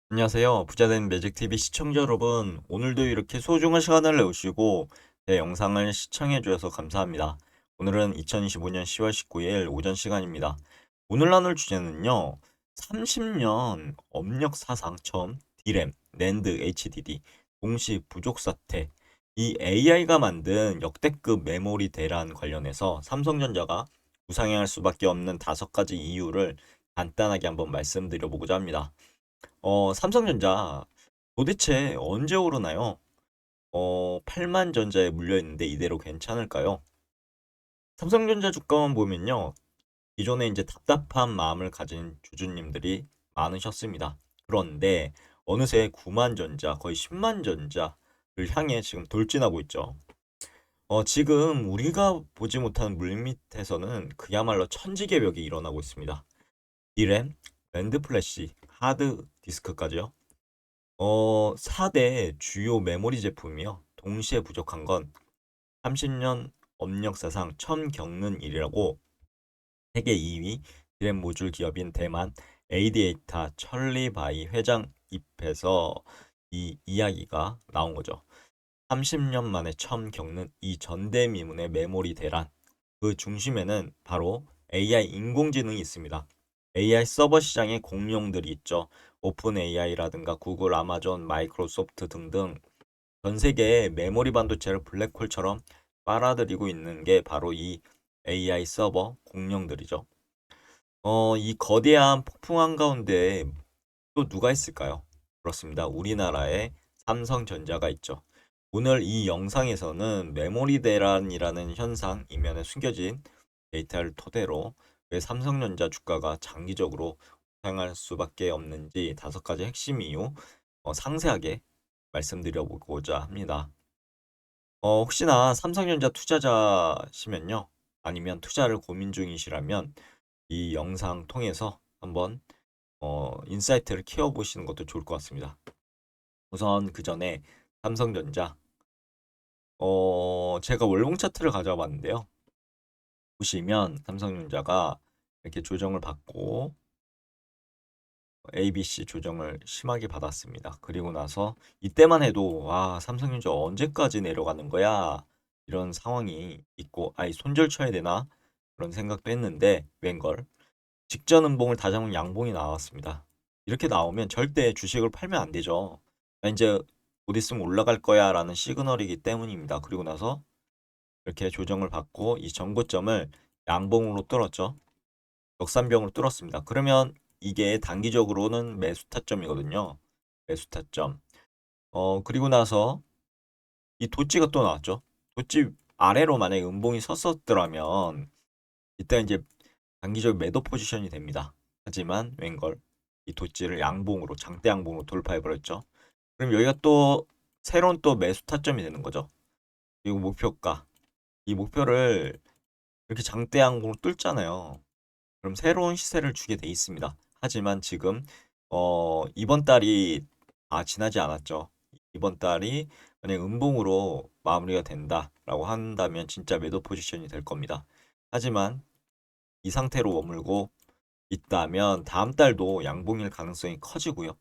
안녕하세요. 부자된 매직TV 시청자 여러분. 오늘도 이렇게 소중한 시간을 내주시고 제 영상을 시청해 주셔서 감사합니다. 오늘은 2025년 10월 19일 오전 시간입니다. 오늘 나눌 주제는요. 30년 업력 사상 처음 D램, 낸드, HDD 동시 부족 사태. 이 AI가 만든 역대급 메모리 대란 관련해서 삼성전자가 부상행할 수밖에 없는 5가지 이유를 간단하게 한번 말씀드려 보고자 합니다. 삼성전자 도대체 언제 오르나요? 8만 전자에 물려 있는데 이대로 괜찮을까요? 삼성전자 주가만 보면요. 기존에 이제 답답한 마음을 가진 주주님들이 많으셨습니다. 그런데 어느새 9만 전자, 거의 10만 전자를 향해 지금 돌진하고 있죠. 지금 우리가 보지 못하는 물밑에서는 그야말로 천지개벽이 일어나고 있습니다. D램, 랜드 플래시, 하드 디스크까지요. 4대 주요 메모리 제품이요. 동시에 부족한 건 30년 업력사상 처음 겪는 일이라고 세계 2위 디램 모듈 기업인 대만 AD에이타 천리바이 회장 입에서 이 이야기가 나온 거죠. 30년 만에 처음 겪는 이 전대미문의 메모리 대란. 그 중심에는 바로 AI 인공지능이 있습니다. AI 서버 시장의 공룡들이 있죠. 오픈 AI라든가 구글, 아마존, 마이크로소프트 등등 전 세계의 메모리 반도체를 블랙홀처럼 빨아들이고 있는 게 바로 이 AI 서버 공룡들이죠. 이 거대한 폭풍 한가운데 또 누가 있을까요? 그렇습니다. 우리나라의 삼성전자가 있죠. 오늘 이 영상에서는 메모리 대란이라는 현상 이면에 숨겨진 데이터를 토대로 왜 삼성전자 주가가 장기적으로 상할 수밖에 없는지 5가지 핵심 이유 상세하게 말씀드려보고자 합니다. 혹시나 삼성전자 투자자시면요. 아니면 투자를 고민 중이시라면 이 영상 통해서 한번 인사이트를 키워보시는 것도 좋을 것 같습니다. 우선 그 전에 삼성전자 제가 월봉 차트를 가져와 봤는데요. 보시면 삼성전자가 이렇게 조정을 받고 ABC 조정을 심하게 받았습니다. 그리고 나서 이때만 해도 와 삼성전자 언제까지 내려가는 거야 이런 상황이 있고 아이 손절 쳐야 되나 그런 생각도 했는데 웬걸 직전 음봉을 다져온 양봉이 나왔습니다. 이렇게 나오면 절대 주식을 팔면 안 되죠. 이제 곧 있으면 올라갈 거야 라는 시그널이기 때문입니다. 그리고 나서 이렇게 조정을 받고 이 전고점을 양봉으로 뚫었죠. 역삼병으로 뚫었습니다. 그러면 이게 단기적으로는 매수 타점이거든요. 매수 타점. 그리고 나서 이 도찌가 또 나왔죠. 도찌 아래로 만약에 음봉이 섰었더라면 이때 이제 단기적 매도 포지션이 됩니다. 하지만 웬걸 이 도찌를 양봉으로 장대 양봉으로 돌파해 버렸죠. 그럼 여기가 또 새로운 또 매수 타점이 되는 거죠. 그리고 목표가 이 목표를 이렇게 장대 양봉으로 뚫잖아요. 그럼 새로운 시세를 주게 돼 있습니다. 하지만 지금 이번 달이 지나지 않았죠. 이번 달이 만약 음봉으로 마무리가 된다라고 한다면 진짜 매도 포지션이 될 겁니다. 하지만 이 상태로 머물고 있다면 다음 달도 양봉일 가능성이 커지고요.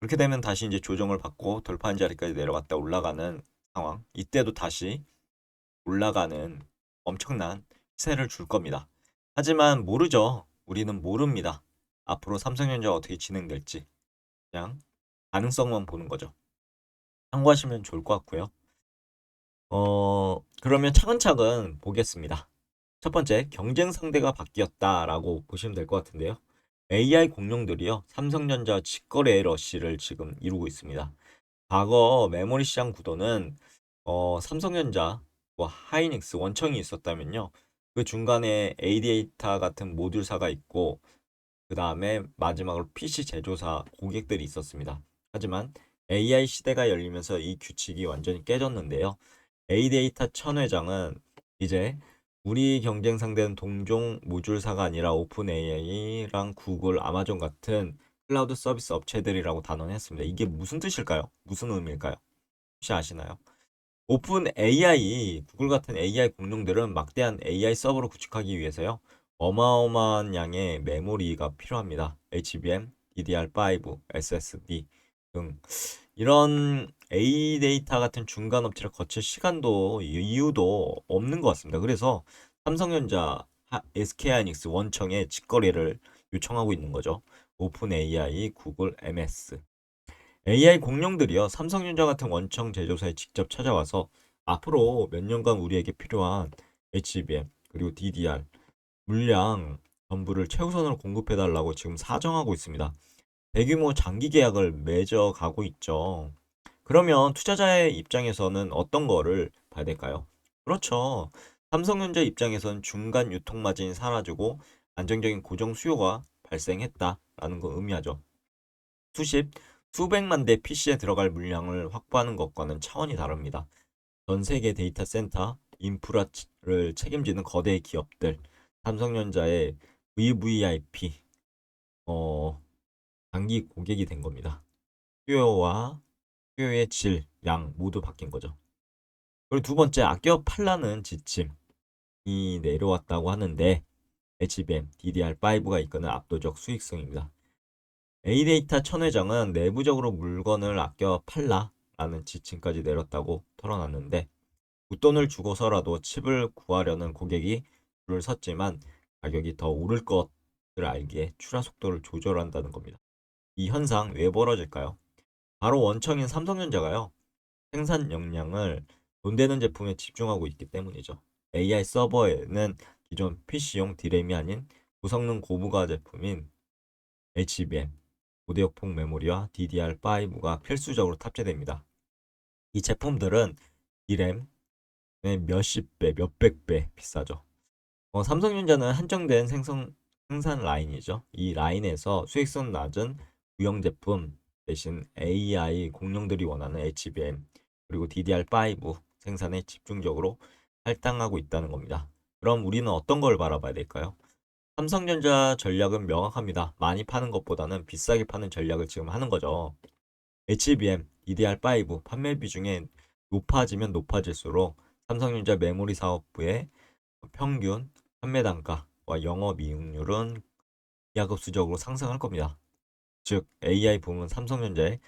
그렇게 되면 다시 이제 조정을 받고 돌파한 자리까지 내려갔다 올라가는 상황. 이때도 다시 올라가는 엄청난 시세를 줄 겁니다. 하지만 모르죠. 우리는 모릅니다. 앞으로 삼성전자가 어떻게 진행될지 그냥 가능성만 보는 거죠. 참고하시면 좋을 것 같고요. 그러면 차근차근 보겠습니다. 첫 번째, 경쟁 상대가 바뀌었다라고 보시면 될 것 같은데요. AI 공룡들이요, 삼성전자 직거래 러쉬를 지금 이루고 있습니다. 과거 메모리 시장 구도는 삼성전자, 뭐 하이닉스, 원청이 있었다면요. 그 중간에 AD에이타 같은 모듈사가 있고 그 다음에 마지막으로 PC 제조사 고객들이 있었습니다. 하지만 AI 시대가 열리면서 이 규칙이 완전히 깨졌는데요. AD에이타 천 회장은 이제 우리 경쟁 상대는 동종 모듈사가 아니라 오픈 AI랑 구글, 아마존 같은 클라우드 서비스 업체들이라고 단언했습니다. 이게 무슨 뜻일까요? 무슨 의미일까요? 혹시 아시나요? 오픈 AI, 구글 같은 AI 공룡들은 막대한 AI 서버를 구축하기 위해서요. 어마어마한 양의 메모리가 필요합니다. HBM, DDR5, SSD 등 이런 A 데이터 같은 중간 업체를 거칠 시간도 이유도 없는 것 같습니다. 그래서 삼성전자, SK하이닉스 원청에 직거래를 요청하고 있는 거죠. 오픈 AI, 구글, MS. AI 공룡들이요. 삼성전자 같은 원청 제조사에 직접 찾아와서 앞으로 몇 년간 우리에게 필요한 HBM 그리고 DDR 물량 전부를 최우선으로 공급해달라고 지금 사정하고 있습니다. 대규모 장기 계약을 맺어가고 있죠. 그러면 투자자의 입장에서는 어떤 거를 봐야 될까요? 그렇죠. 삼성전자 입장에서는 중간 유통 마진이 사라지고 안정적인 고정 수요가 발생했다라는 거 의미하죠. 수십, 수백만 대 PC에 들어갈 물량을 확보하는 것과는 차원이 다릅니다. 전 세계 데이터 센터, 인프라를 책임지는 거대 기업들, 삼성전자의 VVIP, 장기 고객이 된 겁니다. 수요와 수요의 질, 양 모두 바뀐 거죠. 그리고 두 번째, 아껴 팔라는 지침이 내려왔다고 하는데 HBM, DDR5가 이끄는 압도적 수익성입니다. A데이터 천 회장은 내부적으로 물건을 아껴 팔라라는 지침까지 내렸다고 털어놨는데 웃돈을 주고서라도 칩을 구하려는 고객이 줄을 섰지만 가격이 더 오를 것을 알기에 출하 속도를 조절한다는 겁니다. 이 현상 왜 벌어질까요? 바로 원청인 삼성전자가요. 생산 역량을 돈 되는 제품에 집중하고 있기 때문이죠. AI 서버에는 기존 PC용 디램이 아닌 고성능 고부가 제품인 HBM, 고대역폭 메모리와 DDR5가 필수적으로 탑재됩니다. 이 제품들은 디램의 몇십 배, 몇백 배 비싸죠. 삼성전자는 한정된 생산 라인이죠. 이 라인에서 수익성 낮은 구형 제품 대신 AI 공룡들이 원하는 HBM 그리고 DDR5 생산에 집중적으로 할당하고 있다는 겁니다. 그럼 우리는 어떤 걸 바라봐야 될까요? 삼성전자 전략은 명확합니다. 많이 파는 것보다는 비싸게 파는 전략을 지금 하는 거죠. HBM, DDR5 판매 비중이 높아지면 높아질수록 삼성전자 메모리 사업부의 평균 판매 단가와 영업이익률은 기하급수적으로 상승할 겁니다. 즉 AI 부문 삼성전자의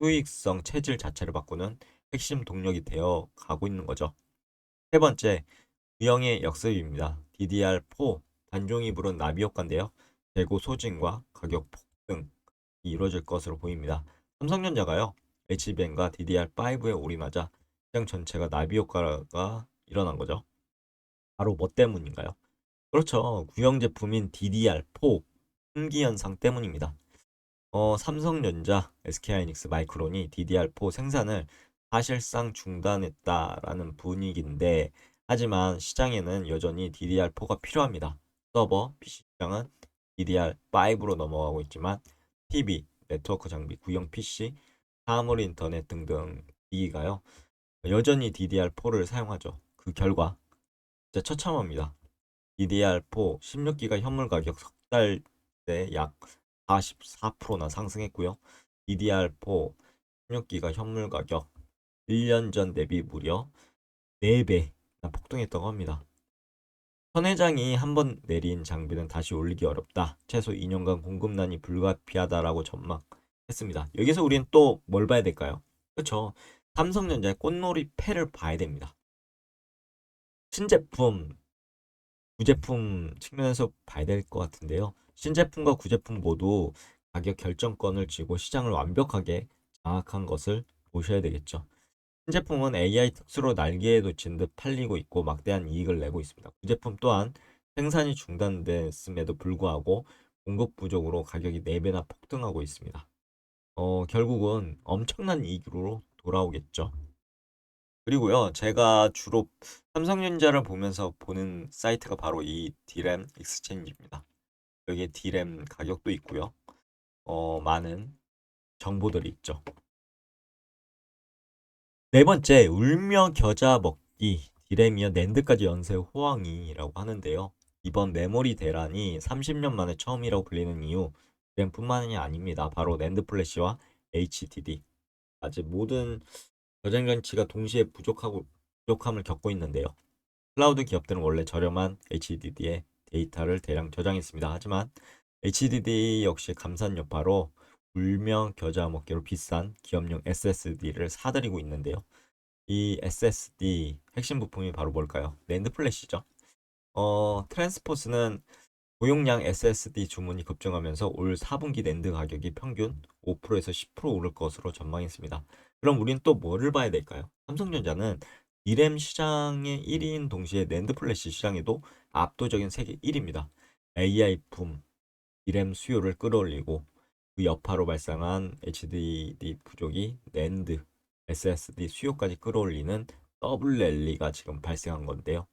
수익성 체질 자체를 바꾸는 핵심 동력이 되어 가고 있는 거죠. 세 번째, 유형의 역습입니다. DDR4 단종이 부른 나비 효과인데요. 재고 소진과 가격 폭등이 이루어질 것으로 보입니다. 삼성전자가요. HBM과 DDR5에 올인하자 시장 전체가 나비 효과가 일어난 거죠. 바로 뭐 때문인가요? 그렇죠. 구형 제품인 DDR4 품귀 현상 때문입니다. 삼성전자, SK하이닉스, 마이크론이 DDR4 생산을 사실상 중단했다라는 분위기인데 하지만 시장에는 여전히 DDR4가 필요합니다. 서버, PC 시장은 DDR5로 넘어가고 있지만 TV, 네트워크 장비, 구형 PC, 사물 인터넷 등등 기기가요. 여전히 DDR4를 사용하죠. 그 결과 진짜 처참합니다. DDR4 16기가 현물 가격 석 달 때 약 44%나 상승했고요. DDR4 16기가 현물 가격 1년 전 대비 무려 4배나 폭등했다고 합니다. 선 회장이 한번 내린 장비는 다시 올리기 어렵다. 최소 2년간 공급난이 불가피하다라고 전망했습니다. 여기서 우리는 또 뭘 봐야 될까요? 그렇죠. 삼성전자의 꽃놀이 패를 봐야 됩니다. 신제품, 구제품 측면에서 봐야 될 것 같은데요. 신제품과 구제품 모두 가격 결정권을 쥐고 시장을 완벽하게 장악한 것을 보셔야 되겠죠. 신제품은 AI 특수로 날개에 놓친 듯 팔리고 있고 막대한 이익을 내고 있습니다. 구제품 또한 생산이 중단됐음에도 불구하고 공급 부족으로 가격이 4배나 폭등하고 있습니다. 결국은 엄청난 이익으로 돌아오겠죠. 그리고요, 제가 주로 삼성전자를 보면서 보는 사이트가 바로 이 디램 익스체인지입니다. 여기에 디램 가격도 있고요. 많은 정보들이 있죠. 네 번째, 울며 겨자 먹기, 디램이어 낸드까지 연쇄 호황이라고 하는데요. 이번 메모리 대란이 30년 만에 처음이라고 불리는 이유, 디램뿐만이 아닙니다. 바로 낸드 플래시와 HDD. 아직 모든 저장장치가 동시에 부족함을 겪고 있는데요. 클라우드 기업들은 원래 저렴한 HDD에 데이터를 대량 저장했습니다. 하지만 HDD 역시 감산 여파로 불명 겨자 먹기로 비싼 기업용 SSD를 사들이고 있는데요. 이 SSD 핵심 부품이 바로 뭘까요? 랜드 플래시죠. 트랜스포스는 고용량 SSD 주문이 급증하면서 올 4분기 낸드 가격이 평균 5%에서 10% 오를 것으로 전망했습니다. 그럼 우린 또 뭐를 봐야 될까요? 삼성전자는 D램 시장의 1위인 동시에 낸드 플래시 시장에도 압도적인 세계 1위입니다. AI품 D램 수요를 끌어올리고 그 여파로 발생한 HDD 부족이 낸드, SSD 수요까지 끌어올리는 더블 랠리가 지금 발생한 건데요.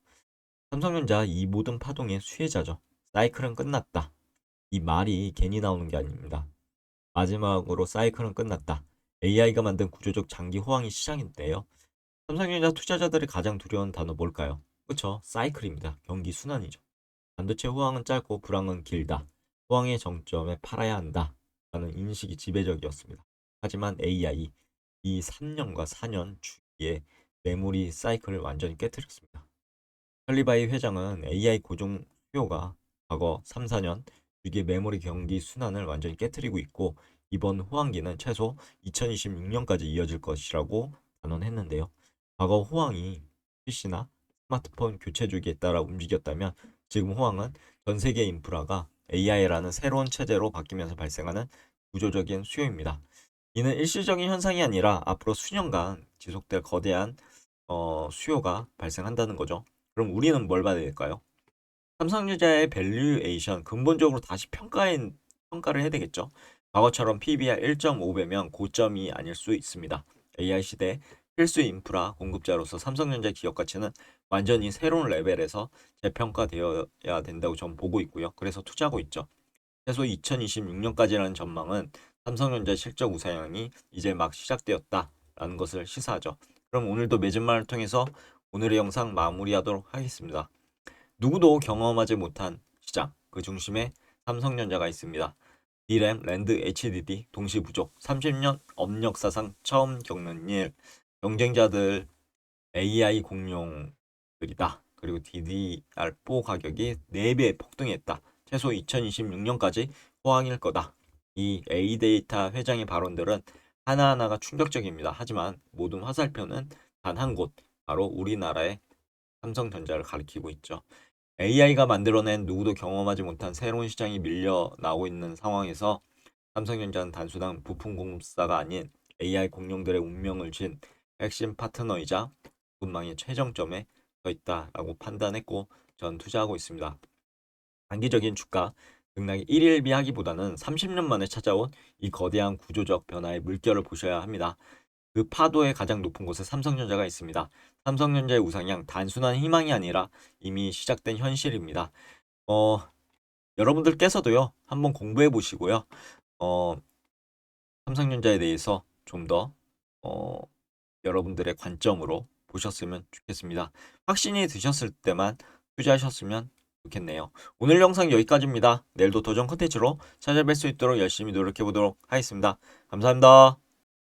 삼성전자 이 모든 파동의 수혜자죠. 사이클은 끝났다. 이 말이 괜히 나오는 게 아닙니다. 마지막으로 사이클은 끝났다. AI가 만든 구조적 장기 호황이 시작인데요. 삼성전자 투자자들이 가장 두려운 단어 뭘까요? 그쵸? 사이클입니다. 경기 순환이죠. 반도체 호황은 짧고 불황은 길다. 호황의 정점에 팔아야 한다. 라는 인식이 지배적이었습니다. 하지만 AI 이 3년과 4년 주기에 메모리 사이클을 완전히 깨뜨렸습니다. 찰리바이 회장은 AI 고정 수요가 과거 3, 4년 주기의 메모리 경기 순환을 완전히 깨뜨리고 있고 이번 호황기는 최소 2026년까지 이어질 것이라고 단언했는데요. 과거 호황이 PC나 스마트폰 교체 주기에 따라 움직였다면 지금 호황은 전 세계 인프라가 AI라는 새로운 체제로 바뀌면서 발생하는 구조적인 수요입니다. 이는 일시적인 현상이 아니라 앞으로 수년간 지속될 거대한 수요가 발생한다는 거죠. 그럼 우리는 뭘 봐야 될까요? 삼성전자의 밸류에이션 근본적으로 다시 평가를 해야 되겠죠. 과거처럼 PBR 1.5배면 고점이 아닐 수 있습니다. AI 시대 필수 인프라 공급자로서 삼성전자 기업 가치는 완전히 새로운 레벨에서 재평가되어야 된다고 전 보고 있고요. 그래서 투자하고 있죠. 최소 2026년까지라는 전망은 삼성전자 실적 우상향이 이제 막 시작되었다라는 것을 시사하죠. 그럼 오늘도 매진말을 통해서 오늘의 영상 마무리하도록 하겠습니다. 누구도 경험하지 못한 시장, 그 중심에 삼성전자가 있습니다. D램, 랜드, HDD 동시 부족, 30년 업력사상 처음 겪는 일, 경쟁자들 AI 공룡들이다. 그리고 DDR4 가격이 4배 폭등했다. 최소 2026년까지 호황일 거다. 이 A데이터 회장의 발언들은 하나하나가 충격적입니다. 하지만 모든 화살표는 단 한 곳, 바로 우리나라의 삼성전자를 가리키고 있죠. AI가 만들어낸 누구도 경험하지 못한 새로운 시장이 밀려 나오고 있는 상황에서 삼성전자는 단순한 부품 공급사가 아닌 AI 공룡들의 운명을 쥔 핵심 파트너이자 분망의 최정점에 서 있다라고 판단했고 전 투자하고 있습니다. 단기적인 주가 등락이 1일비하기보다는 30년 만에 찾아온 이 거대한 구조적 변화의 물결을 보셔야 합니다. 그 파도의 가장 높은 곳에 삼성전자가 있습니다. 삼성전자의 우상향 단순한 희망이 아니라 이미 시작된 현실입니다. 어, 여러분들께서도요, 한번 공부해 보시고요. 어, 삼성전자에 대해서 좀 더 여러분들의 관점으로 보셨으면 좋겠습니다. 확신이 드셨을 때만 투자하셨으면 좋겠네요. 오늘 영상 여기까지입니다. 내일도 도전 컨텐츠로 찾아뵐 수 있도록 열심히 노력해 보도록 하겠습니다. 감사합니다.